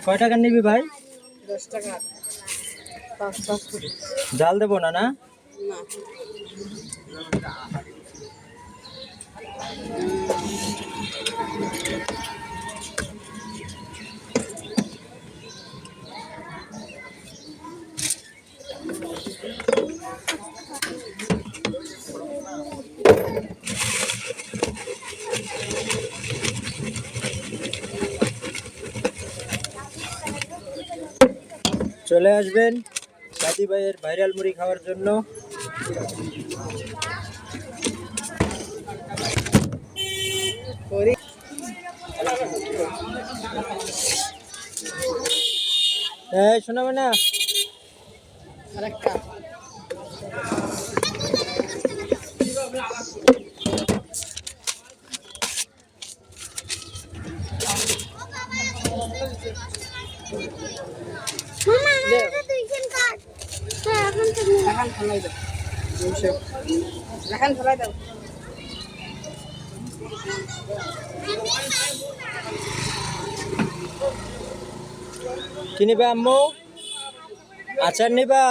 কয় টাকা নিবি ভাই? 10 টাকা 5 করে। জাল দেবো না? না না চলে আসবেন দাদি ভাইয়ের ভাইরাল মুড়ি খাওয়ার জন্য। করি এই শোনাবে না? আরেকটা মামা আমাকে দুইখান কাট। হ্যাঁ এখন তো রাখান ফলাই দাও। রাখান ফলাই দাও। কি নিবা আম্মু? আচার নিবা?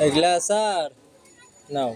এগুলা আচার নাও।